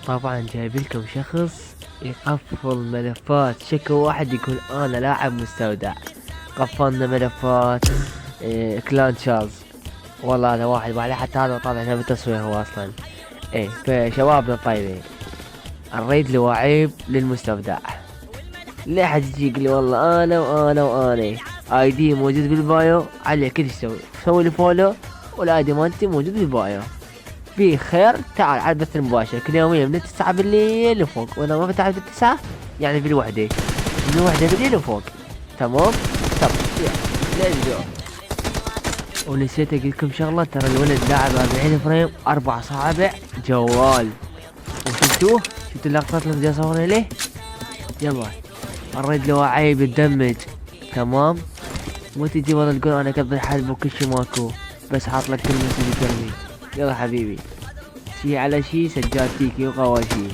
طبعا جايب لكم شخص يقفل ملفات، شكل واحد يقول انا لاعب مستودع. قفلنا ملفات كلان تشارلز. والله هذا واحد وعليه حتى هذا طالع هنا بالتصوير هو اصلا. ايه فشبابنا الطيبين، الريد لوعيب للمستودع. لا حد يجي يقول لي والله انا وانا وانا. اي دي موجود بالبايو، عليك كل تسوي سوي لي فولو، والاي دي مالتي موجود بالبايو. في خير تعال على البث المباشر كل يومين من 9 بالليل وفوق، واذا ما فتحت بالتسعة يعني في الوحدة، من الوحدة بالليل وفوق. تمام. طب يلا ليتس جو. ونسيت اقول لكم شغلة، ترى الولد لاعب 40 فريم 4 صوابع جوال. وشفتوه؟ شفتوا اللقطات اللي بدي اصورها ليه؟ يلا الريد لو عيب يتدمج. تمام. مو تجي والله تقول انا كبر حلب وكل شي ماكو، بس حاط لك كلمة ترمي. يلا حبيبي، شي على شي سجاد تيكي وقواشي.